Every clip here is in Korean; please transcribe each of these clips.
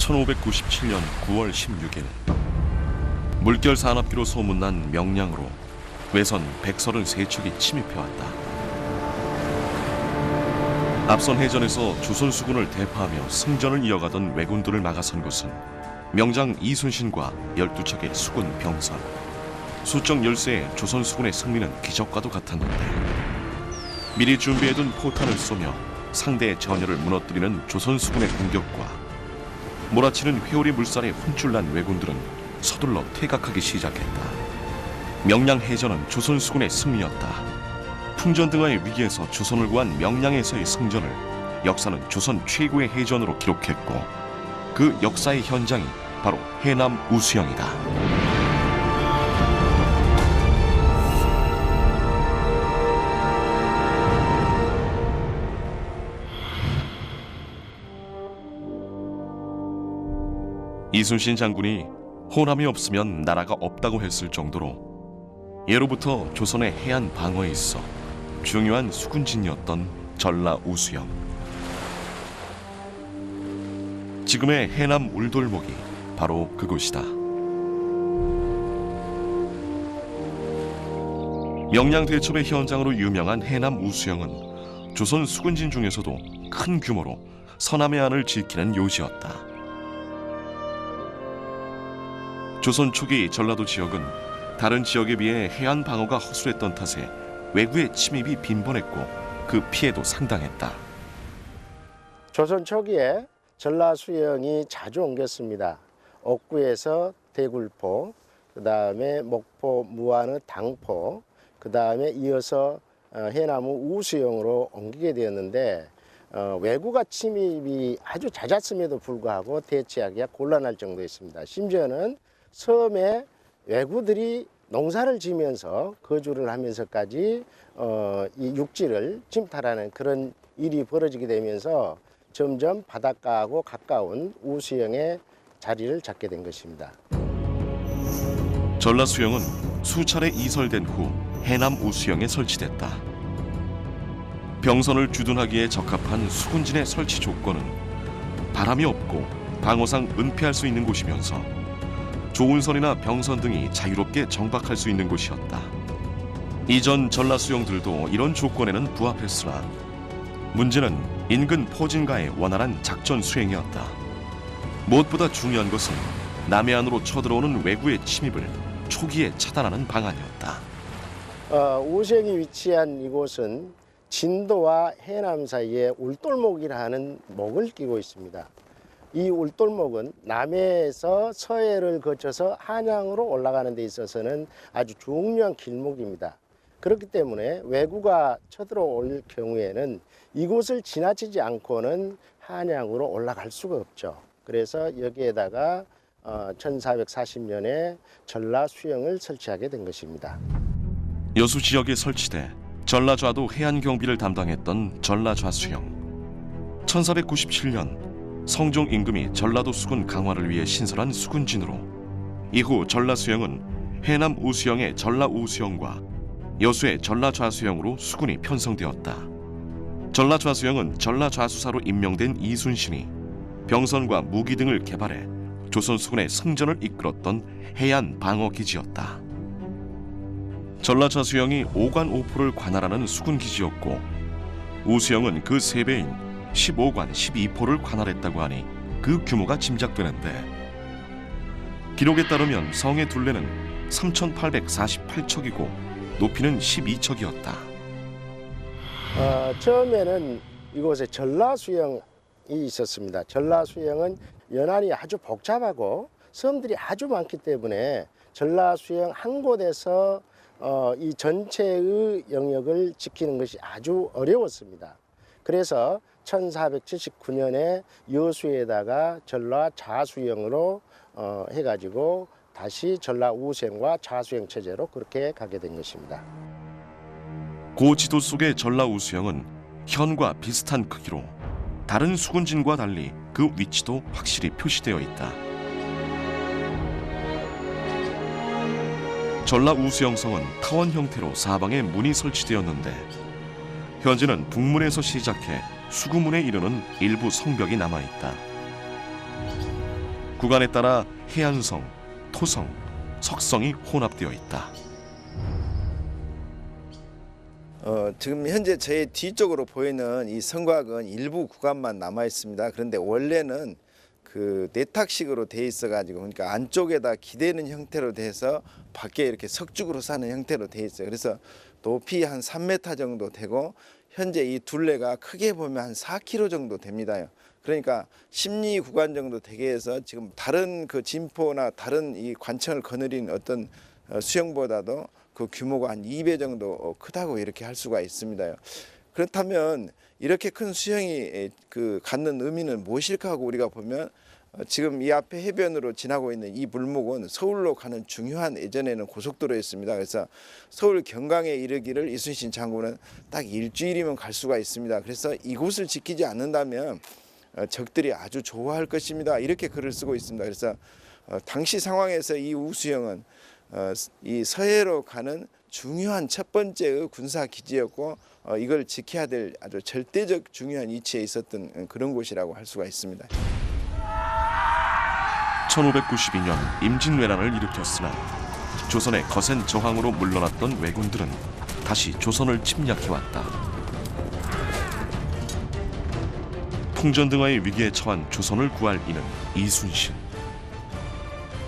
1597년 9월 16일 물결 산업기로 소문난 명량으로 외선 133척이 침입해왔다. 앞선 해전에서 조선 수군을 대파하며 승전을 이어가던 왜군들을 막아선 것은 명장 이순신과 12척의 수군 병선. 수적 열세의 조선 수군의 승리는 기적과도 같았는데 미리 준비해둔 포탄을 쏘며 상대의 전열을 무너뜨리는 조선 수군의 공격과 몰아치는 회오리 물살에 혼쭐난 왜군들은 서둘러 퇴각하기 시작했다. 명량 해전은 조선 수군의 승리였다. 풍전등화의 위기에서 조선을 구한 명량에서의 승전을 역사는 조선 최고의 해전으로 기록했고 그 역사의 현장이 바로 해남 우수영이다. 이순신 장군이 호남이 없으면 나라가 없다고 했을 정도로 예로부터 조선의 해안 방어에 있어 중요한 수군진이었던 전라 우수영. 지금의 해남 울돌목이 바로 그곳이다. 명량 대첩의 현장으로 유명한 해남 우수영은 조선 수군진 중에서도 큰 규모로 서남해 안을 지키는 요지였다. 조선 초기 전라도 지역은 다른 지역에 비해 해안 방어가 허술했던 탓에 왜구의 침입이 빈번했고 그 피해도 상당했다. 조선 초기에 전라수영이 자주 옮겼습니다. 옥구에서 대굴포, 그 다음에 목포 무안의 당포, 그 다음에 이어서 해남의 우수영으로 옮기게 되었는데 왜구가 침입이 아주 잦았음에도 불구하고 대처하기가 곤란할 정도였습니다. 심지어는 섬에 왜구들이 농사를 지면서 거주를 하면서까지 이 육지를 침탈하는 그런 일이 벌어지게 되면서 점점 바닷가하고 가까운 우수영에 자리를 잡게 된 것입니다. 전라수영은 수차례 이설된 후 해남 우수영에 설치됐다. 병선을 주둔하기에 적합한 수군진의 설치 조건은 바람이 없고 방어상 은폐할 수 있는 곳이면서 조운선이나 병선 등이 자유롭게 정박할 수 있는 곳이었다. 이전 전라수영들도 이런 조건에는 부합했으나 문제는 인근 포진가의 원활한 작전 수행이었다. 무엇보다 중요한 것은 남해안으로 쳐들어오는 왜구의 침입을 초기에 차단하는 방안이었다. 우수영이 위치한 이곳은 진도와 해남 사이에 울돌목이라는 목을 끼고 있습니다. 이 울돌목은 남해에서 서해를 거쳐서 한양으로 올라가는 데 있어서는 아주 중요한 길목입니다. 그렇기 때문에 왜구가 쳐들어올 경우에는 이곳을 지나치지 않고는 한양으로 올라갈 수가 없죠. 그래서 여기에다가 1440년에 전라수영을 설치하게 된 것입니다. 여수 지역에 설치돼 전라좌도 해안 경비를 담당했던 전라좌수영. 1497년 성종 임금이 전라도 수군 강화를 위해 신설한 수군진으로 이후 전라수영은 해남 우수영의 전라우수영과 여수의 전라좌수영으로 수군이 편성되었다. 전라좌수영은 전라좌수사로 임명된 이순신이 병선과 무기 등을 개발해 조선 수군의 승전을 이끌었던 해안 방어 기지였다. 전라좌수영이 오관오포를 관할하는 수군 기지였고 우수영은 그 3배인 15관 12포를 관할했다고 하니 그 규모가 짐작되는데 기록에 따르면 성의 둘레는 3,848척이고 높이는 12척이었다. 처음에는 이곳에 전라수영이 있었습니다. 전라수영은 연안이 아주 복잡하고 섬들이 아주 많기 때문에 전라수영 한 곳에서 이 전체의 영역을 지키는 것이 아주 어려웠습니다. 그래서 1479년에 여수에다가 전라좌수영으로 해가지고 다시 전라우수영과 좌수영 체제로 그렇게 가게 된 것입니다. 고 지도 속의 전라우수영은 현과 비슷한 크기로 다른 수군진과 달리 그 위치도 확실히 표시되어 있다. 전라우수영성은 타원 형태로 사방에 문이 설치되었는데 현재는 북문에서 시작해 수구문에 이르는 일부 성벽이 남아있다. 구간에 따라 해안성, 토성, 석성이 혼합되어 있다. 지금 현재 제 뒤쪽으로 보이는 이 성곽은 일부 구간만 남아 있습니다. 그런데 원래는 그 내탁식으로 돼 있어 가지고, 그러니까 안쪽에다 기대는 형태로 돼서 밖에 이렇게 석죽으로 사는 형태로 돼 있어요. 그래서 높이 한 3m 정도 되고, 현재 이 둘레가 크게 보면 한 4km 정도 됩니다. 그러니까 심리 구간 정도 되게 해서 지금 다른 그 진포나 다른 이 관청을 거느린 어떤 수영보다도 그 규모가 한 2배 정도 크다고 이렇게 할 수가 있습니다. 그렇다면 이렇게 큰 수영이 그 갖는 의미는 무엇일까 하고 우리가 보면, 지금 이 앞에 해변으로 지나고 있는 이 물목은 서울로 가는 중요한, 예전에는 고속도로였습니다. 그래서 서울 경강에 이르기를 이순신 장군은 딱 일주일이면 갈 수가 있습니다. 그래서 이곳을 지키지 않는다면 적들이 아주 좋아할 것입니다. 이렇게 글을 쓰고 있습니다. 그래서 당시 상황에서 이 우수영은 이 서해로 가는 중요한 첫 번째의 군사 기지였고, 이걸 지켜야 될 아주 절대적 중요한 위치에 있었던 그런 곳이라고 할 수가 있습니다. 1592년 임진왜란을 일으켰으나 조선의 거센 저항으로 물러났던 왜군들은 다시 조선을 침략해왔다. 통전등화의 위기에 처한 조선을 구할 이는 이순신.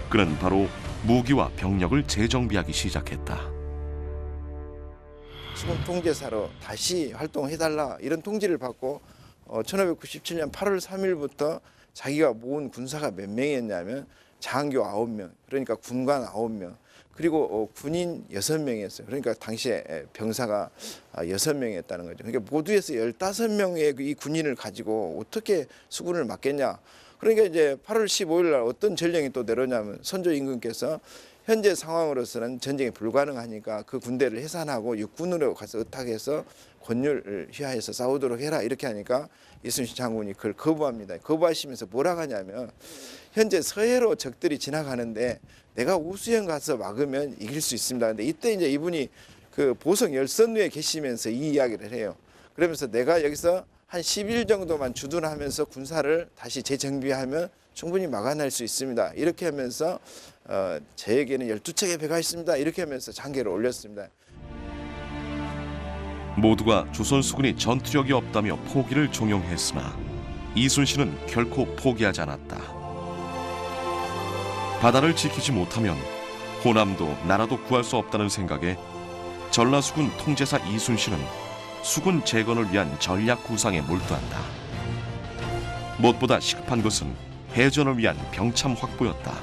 그는 바로 무기와 병력을 재정비하기 시작했다. 수군 통제사로 다시 활동해달라, 이런 통지를 받고 1597년 8월 3일부터 자기가 모은 군사가 몇 명이었냐면 장교 9명, 그러니까 군관 9명, 그리고 군인 6명이었어요. 그러니까 당시에 병사가 6명이었다는 거죠. 그러니까 모두에서 15명의 이 군인을 가지고 어떻게 수군을 맡겠냐. 그러니까 이제 8월 15일 날 어떤 전령이 또 내려오냐면, 선조 임금께서 현재 상황으로서는 전쟁이 불가능하니까 그 군대를 해산하고 육군으로 가서 의탁해서 권율을 휘하해서 싸우도록 해라, 이렇게 하니까 이순신 장군이 그걸 거부합니다. 거부하시면서 뭐라고 하냐면, 현재 서해로 적들이 지나가는데 내가 우수영 가서 막으면 이길 수 있습니다. 근데 이때 이제 이분이 그 보성 열선루에 계시면서 이 이야기를 해요. 그러면서 내가 여기서 한 10일 정도만 주둔하면서 군사를 다시 재정비하면 충분히 막아낼 수 있습니다. 이렇게 하면서 저에게는 12척의 배가 있습니다. 이렇게 하면서 장계를 올렸습니다. 모두가 조선 수군이 전투력이 없다며 포기를 종용했으나 이순신은 결코 포기하지 않았다. 바다를 지키지 못하면 호남도 나라도 구할 수 없다는 생각에 전라수군 통제사 이순신은 수군 재건을 위한 전략 구상에 몰두한다. 무엇보다 시급한 것은 해전을 위한 병참 확보였다.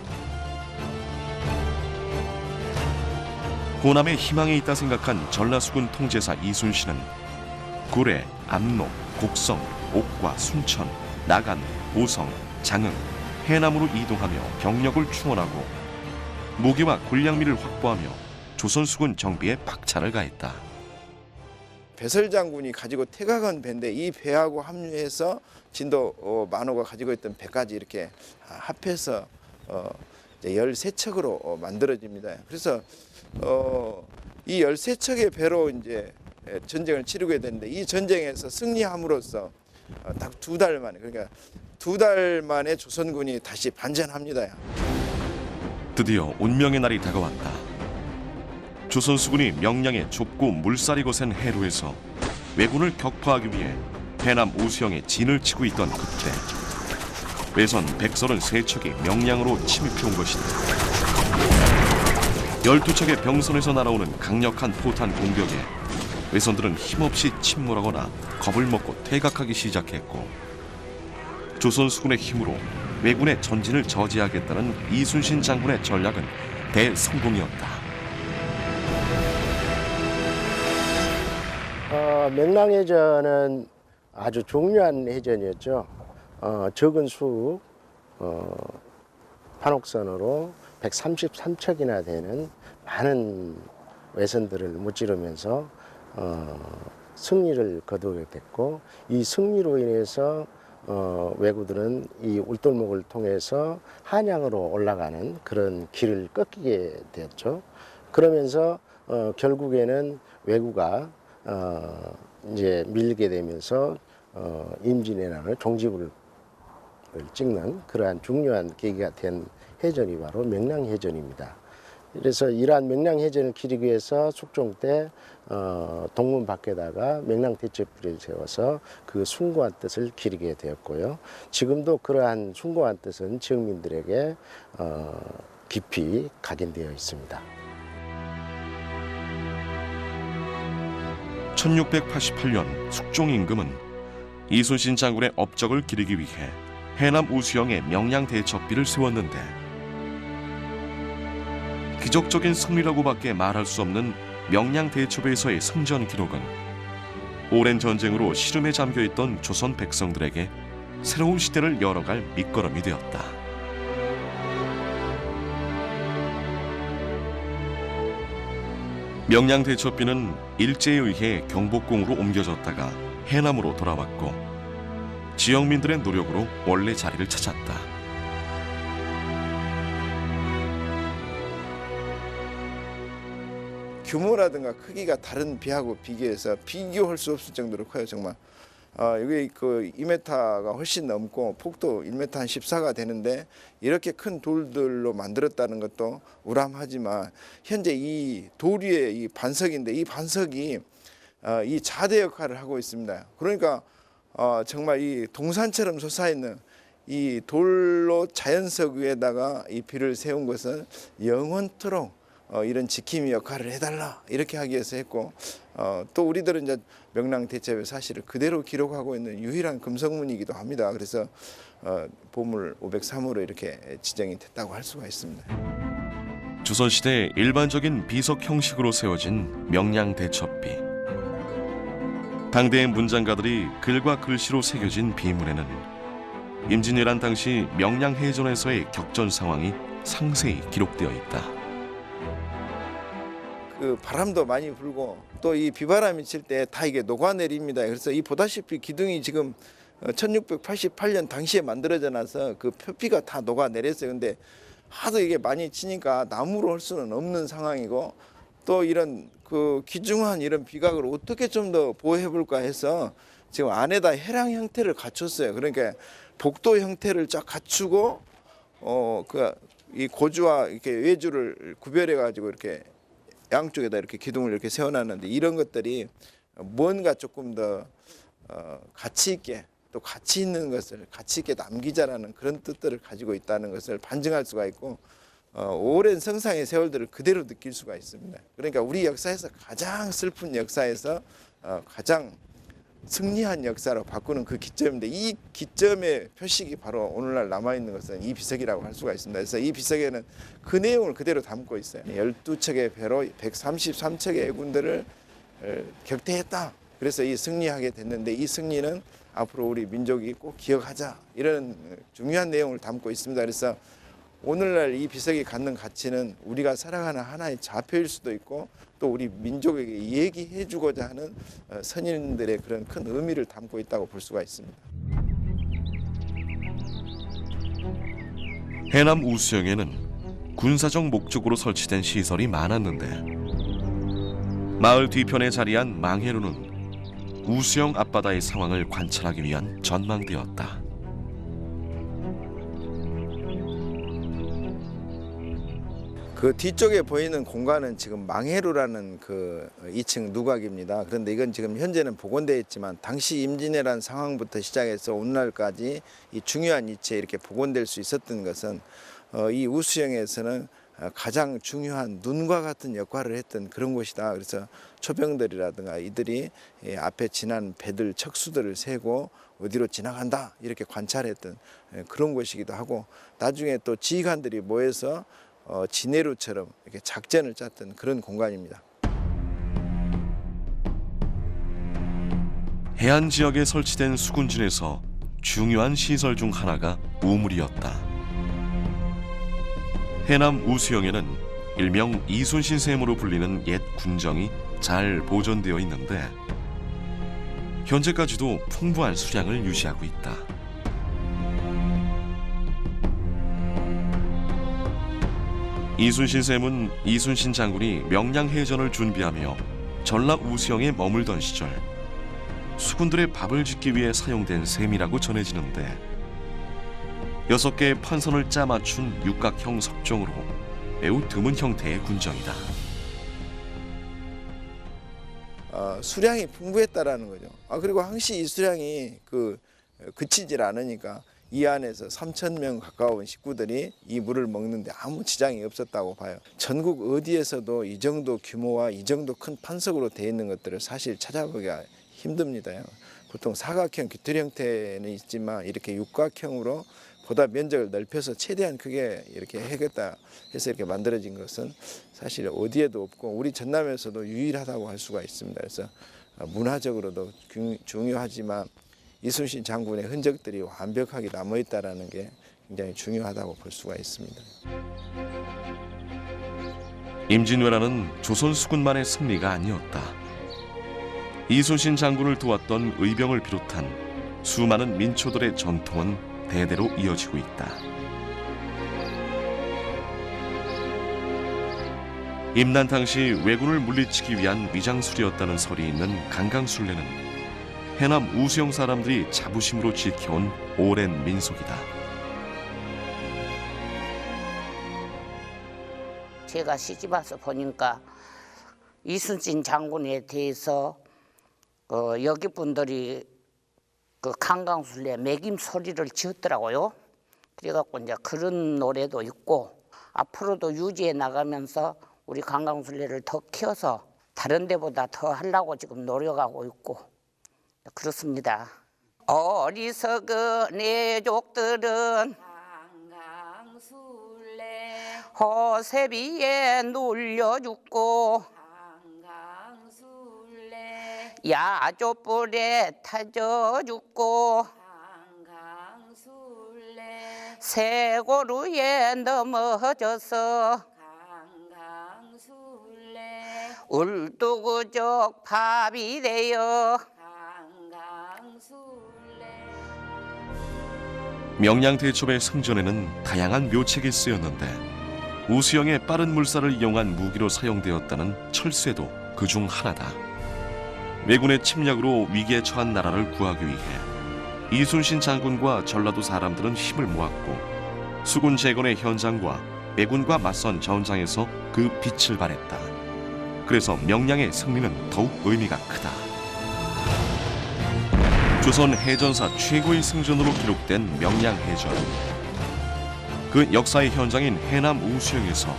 호남에 희망이 있다 생각한 전라수군 통제사 이순신은 구례, 압록, 곡성, 옥과 순천, 나간, 오성, 장흥, 해남으로 이동하며 병력을 충원하고 무기와 군량미를 확보하며 조선수군 정비에 박차를 가했다. 배설 장군이 가지고 태각한 배인데, 이 배하고 합류해서 진도 만호가 가지고 있던 배까지 이렇게 합해서 13척으로 만들어집니다. 그래서 이 13척의 배로 이제 전쟁을 치르게 되는데, 이 전쟁에서 승리함으로써 딱 2달 만에, 그러니까 2달 만에 조선군이 다시 반전합니다. 드디어 운명의 날이 다가왔다. 조선수군이 명량의 좁고 물살이 거센 해로에서 왜군을 격파하기 위해 해남 우수영에 진을 치고 있던 그때 외선 133척이 명량으로 침입해온 것이다. 12척의 병선에서 날아오는 강력한 포탄 공격에 외선들은 힘없이 침몰하거나 겁을 먹고 퇴각하기 시작했고, 조선수군의 힘으로 왜군의 전진을 저지하겠다는 이순신 장군의 전략은 대성공이었다. 명랑해전은 아주 중요한 해전이었죠. 적은 수 판옥선으로 133척이나 되는 많은 외선들을 무찌르면서 승리를 거두게 됐고, 이 승리로 인해서 왜구들은 이 울돌목을 통해서 한양으로 올라가는 그런 길을 꺾이게 되었죠. 그러면서 결국에는 왜구가 이제 밀게 되면서 임진왜란을 종집을 찍는 그러한 중요한 계기가 된 해전이 바로 명량해전입니다. 그래서 이러한 명량해전을 기리기 위해서 숙종 때 동문 밖에다가 명량대첩비를 세워서 그 숭고한 뜻을 기리게 되었고요. 지금도 그러한 숭고한 뜻은 지역민들에게 깊이 각인되어 있습니다. 1688년 숙종 임금은 이순신 장군의 업적을 기리기 위해 해남 우수영에 명량대첩비를 세웠는데 기적적인 승리라고밖에 말할 수 없는 명량대첩에서의 승전 기록은 오랜 전쟁으로 시름에 잠겨있던 조선 백성들에게 새로운 시대를 열어갈 밑거름이 되었다. 명량대첩비는 일제에 의해 경복궁으로 옮겨졌다가 해남으로 돌아왔고 지역민들의 노력으로 원래 자리를 찾았다. 규모라든가 크기가 다른 비하고 비교해서 비교할 수 없을 정도로 커요, 정말. 여기 그 2m가 훨씬 넘고 폭도 1m 한 14가 되는데 이렇게 큰 돌들로 만들었다는 것도 우람하지만 현재 이 돌 위에 이 반석인데 이 반석이 이 자대 역할을 하고 있습니다. 그러니까 정말 이 동산처럼 솟아있는 이 돌로 자연석 위에다가 이 비를 세운 것은 영원토록 이런 지킴이 역할을 해달라 이렇게 하기 위해서 했고 또 우리들은 이제 명량대첩의 사실을 그대로 기록하고 있는 유일한 금속문이기도 합니다. 그래서 보물 503호로 이렇게 지정이 됐다고 할 수가 있습니다. 조선시대 일반적인 비석 형식으로 세워진 명량대첩비. 당대의 문장가들이 글과 글씨로 새겨진 비문에는 임진왜란 당시 명량해전에서의 격전 상황이 상세히 기록되어 있다. 그 바람도 많이 불고 또 이 비바람이 칠 때 다 이게 녹아내립니다. 그래서 이 보다시피 기둥이 지금 1688년 당시에 만들어져 놔서 그 표피가 다 녹아내렸어요. 근데 하도 이게 많이 치니까 나무로 할 수는 없는 상황이고 또 이런 그 귀중한 이런 비각을 어떻게 좀 더 보호해 볼까 해서 지금 안에다 해랑 형태를 갖췄어요. 그러니까 복도 형태를 쫙 갖추고 이 고주와 이렇게 외주를 구별해 가지고 이렇게 양쪽에다 이렇게 기둥을 이렇게 세워놨는데 이런 것들이 뭔가 조금 더 가치 있게 또 가치 있는 것을 가치 있게 남기자라는 그런 뜻들을 가지고 있다는 것을 반증할 수가 있고 오랜 성상의 세월들을 그대로 느낄 수가 있습니다. 그러니까 우리 역사에서 가장 슬픈 역사에서 가장 승리한 역사로 바꾸는 그 기점인데 이 기점의 표식이 바로 오늘날 남아있는 것은 이 비석이라고 할 수가 있습니다. 그래서 이 비석에는 그 내용을 그대로 담고 있어요. 12척의 배로 133척의 애군들을 격퇴했다. 그래서 이 승리하게 됐는데 이 승리는 앞으로 우리 민족이 꼭 기억하자 이런 중요한 내용을 담고 있습니다. 그래서 오늘날 이 비석이 갖는 가치는 우리가 살아가는 하나의 좌표일 수도 있고 또 우리 민족에게 얘기해주고자 하는 선인들의 그런 큰 의미를 담고 있다고 볼 수가 있습니다. 해남 우수영에는 군사적 목적으로 설치된 시설이 많았는데 마을 뒤편에 자리한 망해루는 우수영 앞바다의 상황을 관찰하기 위한 전망대였다. 그 뒤쪽에 보이는 공간은 지금 망해루라는 그 2층 누각입니다. 그런데 이건 지금 현재는 복원되어 있지만 당시 임진왜란 상황부터 시작해서 오늘날까지 이 중요한 위치에 이렇게 복원될 수 있었던 것은 이 우수영에서는 가장 중요한 눈과 같은 역할을 했던 그런 곳이다. 그래서 초병들이라든가 이들이 앞에 지난 배들 척수들을 세고 어디로 지나간다 이렇게 관찰했던 그런 곳이기도 하고 나중에 또 지휘관들이 모여서 진해루처럼 이렇게 작전을 짰던 그런 공간입니다. 해안 지역에 설치된 수군진에서 중요한 시설 중 하나가 우물이었다. 해남 우수영에는 일명 이순신 샘으로 불리는 옛 군정이 잘 보존되어 있는데 현재까지도 풍부한 수량을 유지하고 있다. 이순신 샘은 이순신 장군이 명량해전을 준비하며 전라 우수영에 머물던 시절 수군들의 밥을 짓기 위해 사용된 샘이라고 전해지는데 6개의 판선을 짜 맞춘 육각형 석종으로 매우 드문 형태의 군정이다. 수량이 풍부했다라는 거죠. 그리고 항시 이 수량이 그치질 않으니까 이 안에서 3,000명 가까운 식구들이 이 물을 먹는데 아무 지장이 없었다고 봐요. 전국 어디에서도 이 정도 규모와 이 정도 큰 판석으로 되어 있는 것들을 사실 찾아보기가 힘듭니다. 보통 사각형, 규틀 형태는 있지만 이렇게 육각형으로 보다 면적을 넓혀서 최대한 크게 이렇게 해겠다 해서 이렇게 만들어진 것은 사실 어디에도 없고 우리 전남에서도 유일하다고 할 수가 있습니다. 그래서 문화적으로도 중요하지만 이순신 장군의 흔적들이 완벽하게 남아있다는 게 굉장히 중요하다고 볼 수가 있습니다. 임진왜란은 조선 수군만의 승리가 아니었다. 이순신 장군을 도왔던 의병을 비롯한 수많은 민초들의 전통은 대대로 이어지고 있다. 임난 당시 왜군을 물리치기 위한 위장술이었다는 설이 있는 강강술래는 해남 우수영 사람들이 자부심으로 지켜온 오랜 민속이다. 제가 시집 와서 보니까 이순신 장군에 대해서 여기 분들이 강강술래 매김 소리를 지었더라고요. 그래갖고 이제 그런 노래도 있고 앞으로도 유지해 나가면서 우리 강강술래를 더 키워서 다른 데보다 더 하려고 지금 노력하고 있고 그렇습니다. 어리석은 애족들은 강강술래 호세비에 눌려 죽고 강강술래 야조불에 타져 죽고 강강술래 세고루에 넘어져서 강강술래 울두구족 밥이 되어 강강술래 명량대첩의 승전에는 다양한 묘책이 쓰였는데 우수영의 빠른 물살을 이용한 무기로 사용되었다는 철쇠도 그중 하나다. 왜군의 침략으로 위기에 처한 나라를 구하기 위해 이순신 장군과 전라도 사람들은 힘을 모았고 수군 재건의 현장과 왜군과 맞선 전장에서 그 빛을 발했다. 그래서 명량의 승리는 더욱 의미가 크다. 조선 해전사 최고의 승전으로 기록된 명량해전. 그 역사의 현장인 해남 우수영에서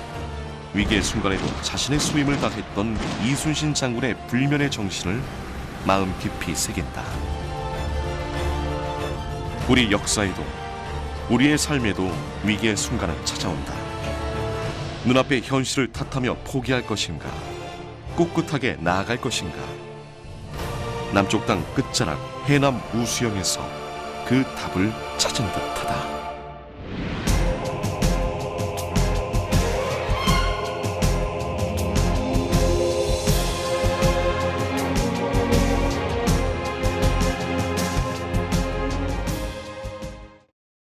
위기의 순간에도 자신의 수임을 다했던 이순신 장군의 불면의 정신을 마음 깊이 새긴다. 우리 역사에도 우리의 삶에도 위기의 순간은 찾아온다. 눈앞의 현실을 탓하며 포기할 것인가, 꿋꿋하게 나아갈 것인가. 남쪽 땅 끝자락 해남 우수영에서 그 답을 찾은 듯하다.